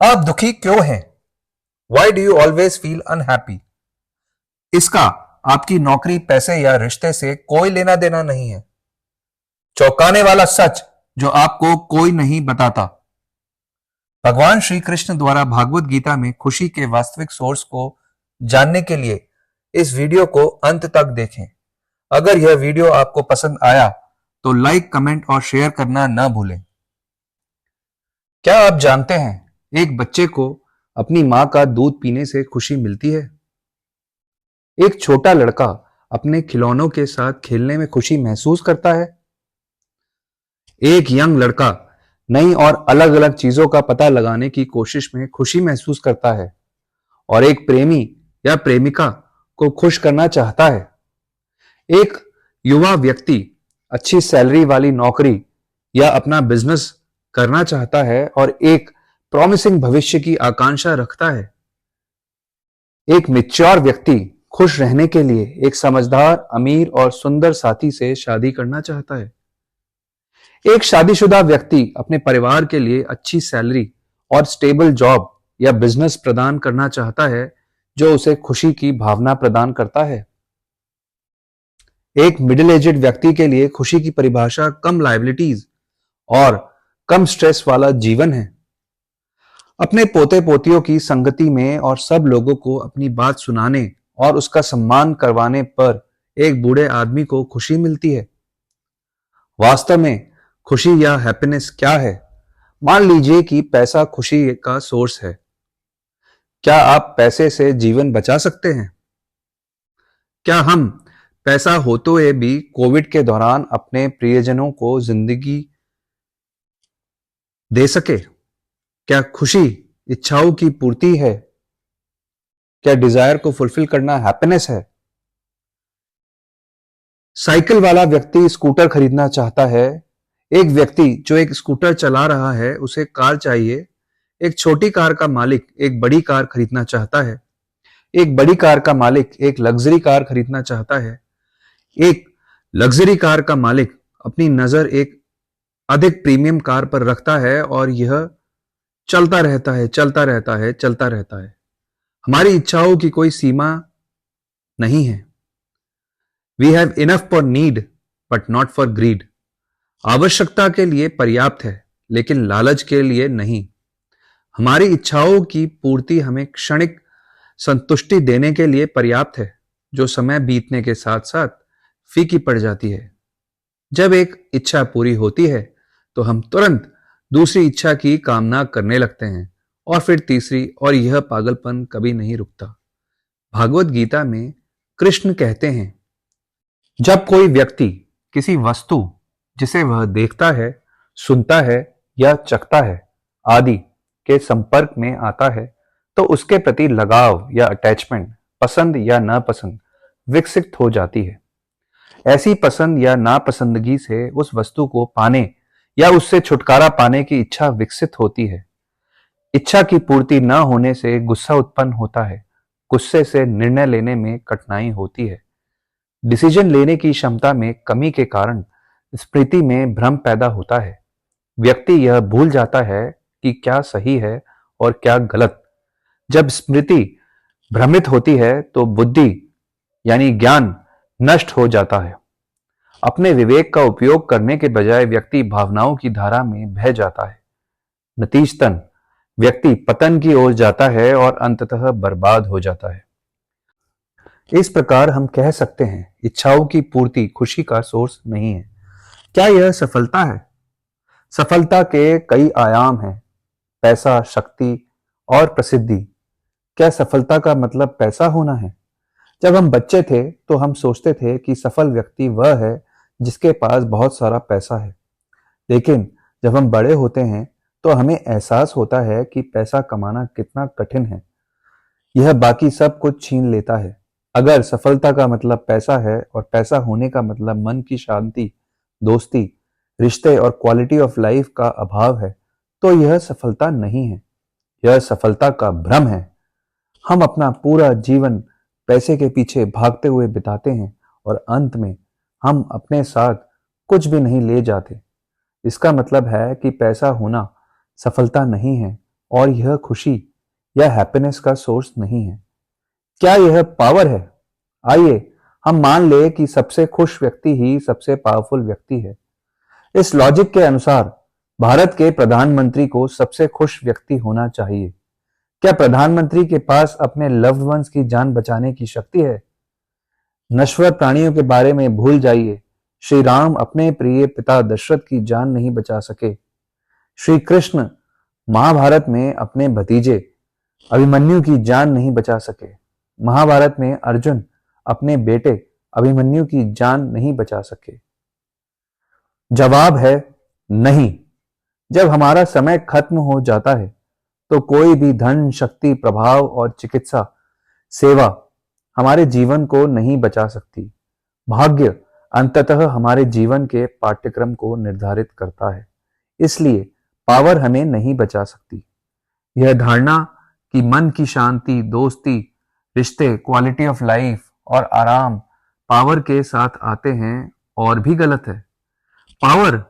आप दुखी क्यों हैं? Why do you always feel unhappy? इसका आपकी नौकरी, पैसे या रिश्ते से कोई लेना देना नहीं है। चौंकाने वाला सच जो आपको कोई नहीं बताता। भगवान श्री कृष्ण द्वारा भागवत गीता में खुशी के वास्तविक सोर्स को जानने के लिए इस वीडियो को अंत तक देखें। अगर यह वीडियो आपको पसंद आया तो लाइक, कमेंट और शेयर करना न भूलें। क्या आप जानते हैं एक बच्चे को अपनी मां का दूध पीने से खुशी मिलती है? एक छोटा लड़का अपने खिलौनों के साथ खेलने में खुशी महसूस करता है। एक यंग लड़का नई और अलग अलग चीजों का पता लगाने की कोशिश में खुशी महसूस करता है। और एक प्रेमी या प्रेमिका को खुश करना चाहता है। एक युवा व्यक्ति अच्छी सैलरी वाली नौकरी या अपना बिजनेस करना चाहता है और एक प्रॉमिसिंग भविष्य की आकांक्षा रखता है। एक मैच्योर व्यक्ति खुश रहने के लिए एक समझदार, अमीर और सुंदर साथी से शादी करना चाहता है। एक शादीशुदा व्यक्ति अपने परिवार के लिए अच्छी सैलरी और स्टेबल जॉब या बिजनेस प्रदान करना चाहता है जो उसे खुशी की भावना प्रदान करता है। एक मिडिल एजेड व्यक्ति के लिए खुशी की परिभाषा कम लायबिलिटीज और कम स्ट्रेस वाला जीवन है। अपने पोते पोतियों की संगति में और सब लोगों को अपनी बात सुनाने और उसका सम्मान करवाने पर एक बूढ़े आदमी को खुशी मिलती है। वास्तव में खुशी या हैप्पीनेस क्या है? मान लीजिए कि पैसा खुशी का सोर्स है। क्या आप पैसे से जीवन बचा सकते हैं? क्या हम पैसा होते हुए भी कोविड के दौरान अपने प्रियजनों को जिंदगी दे सके? क्या खुशी इच्छाओं की पूर्ति है? क्या डिजायर को फुलफिल करना हैप्पीनेस है? साइकिल वाला व्यक्ति स्कूटर खरीदना चाहता है। एक व्यक्ति जो एक स्कूटर चला रहा है उसे कार चाहिए। एक छोटी कार का मालिक एक बड़ी कार खरीदना चाहता है। एक बड़ी कार का मालिक एक लग्जरी कार खरीदना चाहता है। एक लग्जरी कार का मालिक अपनी नजर एक अधिक प्रीमियम कार पर रखता है और यह चलता रहता है, चलता रहता है, चलता रहता है। हमारी इच्छाओं की कोई सीमा नहीं है। We have enough for need but not for greed. आवश्यकता के लिए पर्याप्त है लेकिन लालच के लिए नहीं। हमारी इच्छाओं की पूर्ति हमें क्षणिक संतुष्टि देने के लिए पर्याप्त है जो समय बीतने के साथ साथ फीकी पड़ जाती है। जब एक इच्छा पूरी होती है तो हम तुरंत दूसरी इच्छा की कामना करने लगते हैं और फिर तीसरी, और यह पागलपन कभी नहीं रुकता। भागवत गीता में कृष्ण कहते हैं, जब कोई व्यक्ति किसी वस्तु जिसे वह देखता है, सुनता है या चखता है आदि के संपर्क में आता है तो उसके प्रति लगाव या अटैचमेंट, पसंद या नापसंद विकसित हो जाती है। ऐसी पसंद या नापसंदगी से उस वस्तु को पाने या उससे छुटकारा पाने की इच्छा विकसित होती है। इच्छा की पूर्ति न होने से गुस्सा उत्पन्न होता है। गुस्से से निर्णय लेने में कठिनाई होती है। डिसीजन लेने की क्षमता में कमी के कारण स्मृति में भ्रम पैदा होता है। व्यक्ति यह भूल जाता है कि क्या सही है और क्या गलत। जब स्मृति भ्रमित होती है तो बुद्धि यानी ज्ञान नष्ट हो जाता है। अपने विवेक का उपयोग करने के बजाय व्यक्ति भावनाओं की धारा में बह जाता है। नतीजतन व्यक्ति पतन की ओर जाता है और अंततः बर्बाद हो जाता है। इस प्रकार हम कह सकते हैं इच्छाओं की पूर्ति खुशी का सोर्स नहीं है। क्या यह सफलता है? सफलता के कई आयाम हैं। पैसा, शक्ति और प्रसिद्धि। क्या सफलता का मतलब पैसा होना है? जब हम बच्चे थे तो हम सोचते थे कि सफल व्यक्ति वह है जिसके पास बहुत सारा पैसा है। लेकिन जब हम बड़े होते हैं तो हमें एहसास होता है कि पैसा कमाना कितना कठिन है। यह बाकी सब कुछ छीन लेता है। अगर सफलता का मतलब पैसा है और पैसा होने का मतलब मन की शांति, दोस्ती, रिश्ते और क्वालिटी ऑफ लाइफ का अभाव है तो यह सफलता नहीं है। यह सफलता का भ्रम है। हम अपना पूरा जीवन पैसे के पीछे भागते हुए बिताते हैं और अंत में हम अपने साथ कुछ भी नहीं ले जाते। इसका मतलब है कि पैसा होना सफलता नहीं है और यह खुशी या हैप्पीनेस का सोर्स नहीं है। क्या यह पावर है? आइए हम मान ले कि सबसे खुश व्यक्ति ही सबसे पावरफुल व्यक्ति है। इस लॉजिक के अनुसार भारत के प्रधानमंत्री को सबसे खुश व्यक्ति होना चाहिए। क्या प्रधानमंत्री के पास अपने लव्ड वंस की जान बचाने की शक्ति है? नश्वर प्राणियों के बारे में भूल जाइए। श्री राम अपने प्रिय पिता दशरथ की जान नहीं बचा सके। श्री कृष्ण महाभारत में अपने भतीजे अभिमन्यु की जान नहीं बचा सके। महाभारत में अर्जुन अपने बेटे अभिमन्यु की जान नहीं बचा सके। जवाब है नहीं। जब हमारा समय खत्म हो जाता है तो कोई भी धन, शक्ति, प्रभाव और चिकित्सा सेवा हमारे जीवन को नहीं बचा सकती। भाग्य अंततः हमारे जीवन के पाठ्यक्रम को निर्धारित करता है, इसलिए पावर हमें नहीं बचा सकती। यह धारणा कि मन की शांति, दोस्ती, रिश्ते, क्वालिटी ऑफ लाइफ और आराम पावर के साथ आते हैं और भी गलत है। पावर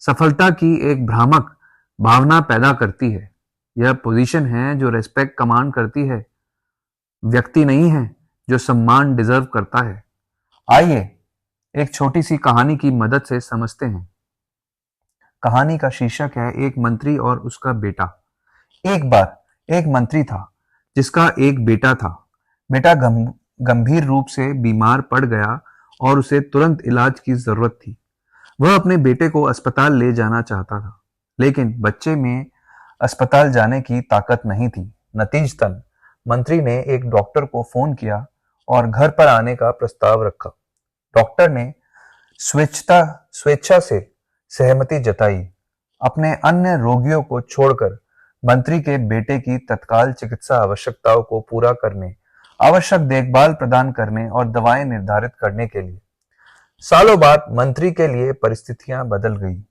सफलता की एक भ्रामक भावना पैदा करती है। यह पोजीशन है जो रेस्पेक्ट कमांड करती है, व्यक्ति नहीं है जो सम्मान डिजर्व करता है। आइए एक छोटी सी कहानी की मदद से समझते हैं। कहानी का शीर्षक है एक मंत्री और उसका बेटा। एक बार एक मंत्री था जिसका एक बेटा था। बेटा गंभीर रूप से बीमार पड़ गया और उसे तुरंत इलाज की जरूरत थी। वह अपने बेटे को अस्पताल ले जाना चाहता था, लेकिन बच्चे में अस्पताल जाने की ताकत नहीं थी। नतीजतन मंत्री ने एक डॉक्टर को फोन किया और घर पर आने का प्रस्ताव रखा। डॉक्टर ने स्वेच्छा से सहमति जताई। अपने अन्य रोगियों को छोड़कर मंत्री के बेटे की तत्काल चिकित्सा आवश्यकताओं को पूरा करने, आवश्यक देखभाल प्रदान करने और दवाएं निर्धारित करने के लिए। सालों बाद मंत्री के लिए परिस्थितियां बदल गई,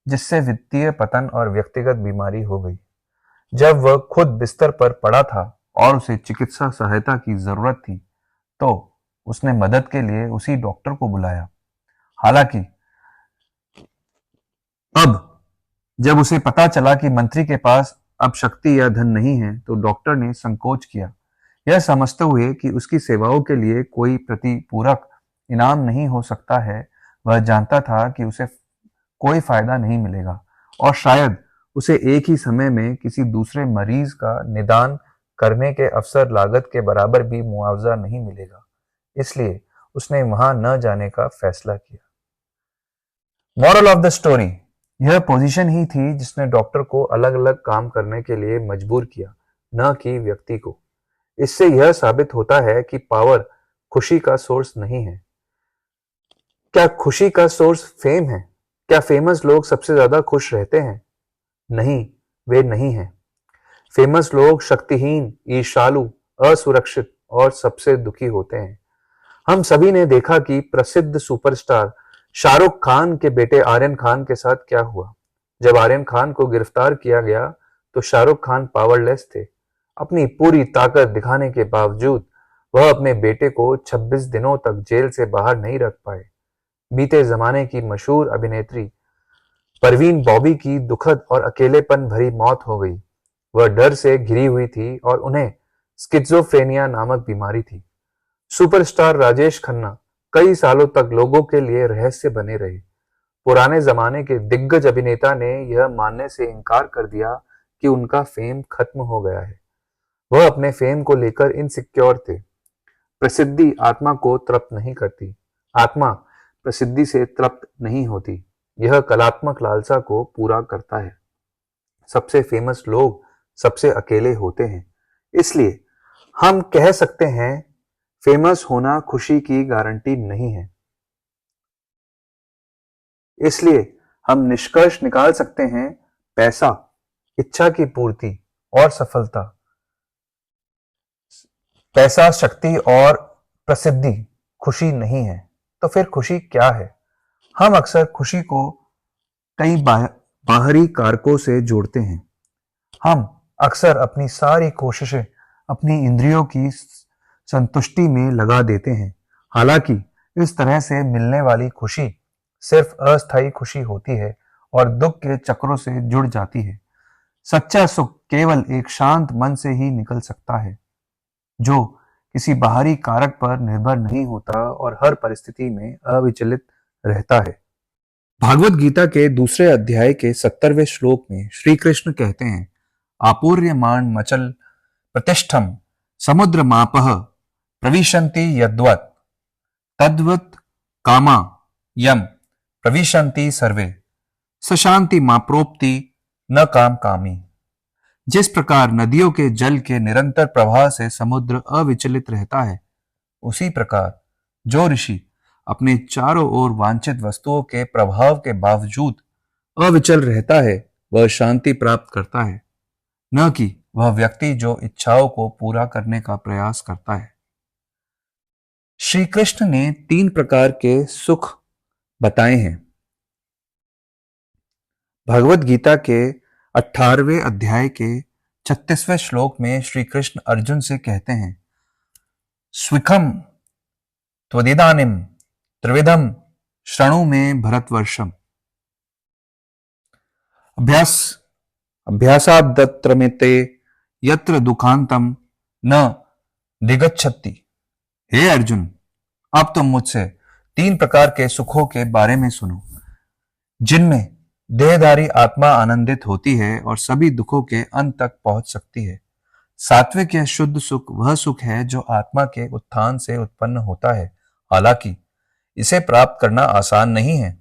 जिससे वित्तीय पतन और व्यक्तिगत बीमारी हो गई। जब वह खुद बिस्तर पर पड़ा था और उसे चिकित्सा सहायता की जरूरत थी, तो उसने मदद के लिए उसी डॉक्टर को बुलाया। हालांकि अब जब उसे पता चला कि मंत्री के पास अब शक्ति या धन नहीं है, तो डॉक्टर ने संकोच किया, यह समझते हुए कि उसकी सेवाओं के लिए कोई प्रतिपूरक इनाम नहीं हो सकता है। वह जानता था कि उसे कोई फायदा नहीं मिलेगा और शायद उसे एक ही समय में किसी दूसरे मरीज का निदान करने के अवसर लागत के बराबर भी मुआवजा नहीं मिलेगा। इसलिए उसने वहां न जाने का फैसला किया। मॉरल ऑफ द स्टोरी, यह पोजीशन ही थी जिसने डॉक्टर को अलग अलग काम करने के लिए मजबूर किया, न कि व्यक्ति को। इससे यह साबित होता है कि पावर खुशी का सोर्स नहीं है। क्या खुशी का सोर्स फेम है? क्या फेमस लोग सबसे ज्यादा खुश रहते हैं? नहीं, वे नहीं हैं। फेमस लोग शक्तिहीन, ईर्ष्यालु, असुरक्षित और सबसे दुखी होते हैं। हम सभी ने देखा कि प्रसिद्ध सुपरस्टार शाहरुख खान के बेटे आर्यन खान के साथ क्या हुआ। जब आर्यन खान को गिरफ्तार किया गया तो शाहरुख खान पावरलेस थे। अपनी पूरी ताकत दिखाने के बावजूद वह अपने बेटे को 26 दिनों तक जेल से बाहर नहीं रख पाए। बीते जमाने की मशहूर अभिनेत्री परवीन बॉबी की दुखद और अकेलेपन भरी मौत हो गई। वह डर से घिरी हुई थी और उन्हें स्किज़ोफ्रेनिया नामक बीमारी थी। सुपरस्टार राजेश खन्ना कई सालों तक लोगों के लिए रहस्य बने रहे। पुराने जमाने के दिग्गज अभिनेता ने यह मानने से इनकार कर दिया कि उनका फेम खत्म हो गया है। वह अपने फेम को लेकर इनसिक्योर थे। प्रसिद्धि आत्मा को तृप्त नहीं करती। आत्मा प्रसिद्धि से तृप्त नहीं होती। यह कलात्मक लालसा को पूरा करता है। सबसे फेमस लोग सबसे अकेले होते हैं। इसलिए हम कह सकते हैं फेमस होना खुशी की गारंटी नहीं है। इसलिए हम निष्कर्ष निकाल सकते हैं पैसा, इच्छा की पूर्ति और सफलता, पैसा, शक्ति और प्रसिद्धि खुशी नहीं है। तो फिर खुशी क्या है? हम अक्सर खुशी को कई बाहरी कारकों से जोड़ते हैं। हम अक्सर अपनी सारी कोशिशें अपनी इंद्रियों की संतुष्टि में लगा देते हैं। हालांकि इस तरह से मिलने वाली खुशी सिर्फ अस्थायी खुशी होती है और दुख के चक्रों से जुड़ जाती है। सच्चा सुख केवल एक शांत मन से ही निकल सकता है, जो किसी बाहरी कारक पर निर्भर नहीं होता और हर परिस्थिति में अविचलित रहता है। भागवत गीता के दूसरे अध्याय के 70वें श्लोक में श्री कृष्ण कहते हैं, आपूर्यमाण मचल प्रतिष्ठम समुद्र मापह प्रविशन्ति यद्वत् तद्वत् कामा यम प्रविशन्ति सर्वे सशांति माप्रोप्ति न काम कामी। जिस प्रकार नदियों के जल के निरंतर प्रवाह से समुद्र अविचलित रहता है, उसी प्रकार जो ऋषि अपने चारों ओर वांछित वस्तुओं के प्रभाव के बावजूद अविचल रहता है, वह शांति प्राप्त करता है, न कि वह व्यक्ति जो इच्छाओं को पूरा करने का प्रयास करता है। श्री कृष्ण ने 3 प्रकार के सुख बताए हैं। भगवत गीता के 18वें अध्याय के 36वें श्लोक में श्री कृष्ण अर्जुन से कहते हैं, स्विखम त्वदिदानिम त्रिविधम शृणु में भरतवर्षम अभ्यासाद्यत्रमिते यत्र दुखांतम न दिगच्छति। हे अर्जुन, अब तुम मुझसे 3 प्रकार के सुखों के बारे में सुनो, जिनमें देहधारी आत्मा आनंदित होती है और सभी दुखों के अंत तक पहुंच सकती है। सात्विक या शुद्ध सुख वह सुख है जो आत्मा के उत्थान से उत्पन्न होता है, हालांकि इसे प्राप्त करना आसान नहीं है।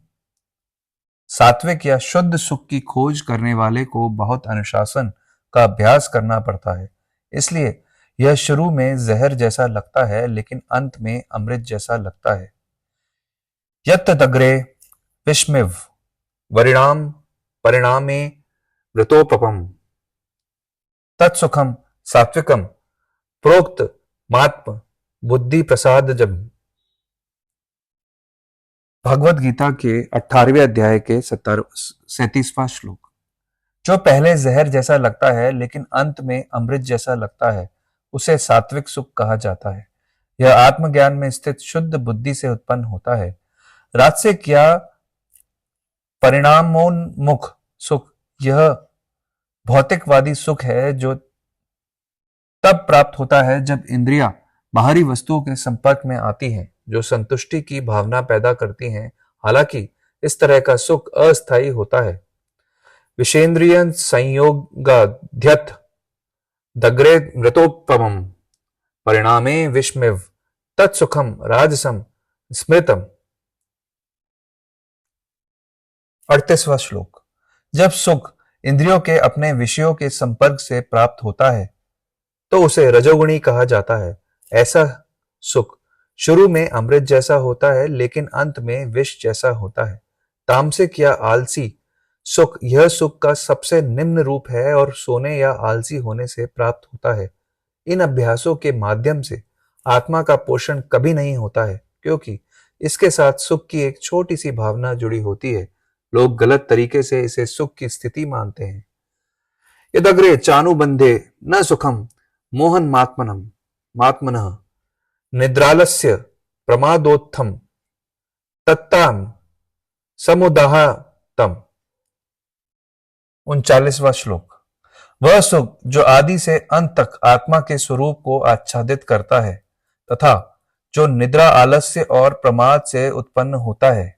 सात्विक या शुद्ध सुख की खोज करने वाले को बहुत अनुशासन का अभ्यास करना पड़ता है, इसलिए यह शुरू में जहर जैसा लगता है लेकिन अंत में अमृत जैसा लगता है। यत्तदग्रे विस्मिव वरिणाम परिणामे मृतोपम तत्सुखम सात्विकम प्रोक्त मात्म बुद्धि प्रसादजम। भगवत गीता के 18वें अध्याय के 37वां श्लोक। जो पहले जहर जैसा लगता है लेकिन अंत में अमृत जैसा लगता है, उसे सात्विक सुख कहा जाता है। यह आत्मज्ञान में स्थित शुद्ध बुद्धि से उत्पन्न होता है। राजसिक या परिणामोन्मुख सुख यह भौतिकवादी सुख है जो तब प्राप्त होता है जब इंद्रियां बाहरी वस्तुओं के संपर्क में आती हैं, जो संतुष्टि की भावना पैदा करती हैं। हालांकि इस तरह का सुख अस्थायी होता है। विषेंद्रिय संयोगाध्यथ दग्रे मृतोपमम परिणामे विस्मिव तत्सुखम राजसम स्मृतम। 38वां श्लोक। जब सुख इंद्रियों के अपने विषयों के संपर्क से प्राप्त होता है तो उसे रजोगुणी कहा जाता है। ऐसा सुख शुरू में अमृत जैसा होता है लेकिन अंत में विष जैसा होता है। तामसिक या आलसी सुख यह सुख का सबसे निम्न रूप है और सोने या आलसी होने से प्राप्त होता है। इन अभ्यासों के माध्यम से आत्मा का पोषण कभी नहीं होता है, क्योंकि इसके साथ सुख की एक छोटी सी भावना जुड़ी होती है। लोग गलत तरीके से इसे सुख की स्थिति मानते हैं। यदग्रे चानुबंधे न सुखम मोहन मात्मनः निद्रालस्य प्रमादोत्थम तत्ताम समुदाहतम। 39वां श्लोक। वह सुख जो आदि से अंत तक आत्मा के स्वरूप को आच्छादित करता है तथा जो निद्रा, आलस्य और प्रमाद से उत्पन्न होता है,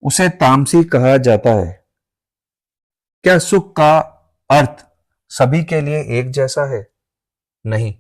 उसे तामसी कहा जाता है। क्या सुख का अर्थ सभी के लिए एक जैसा है? नहीं।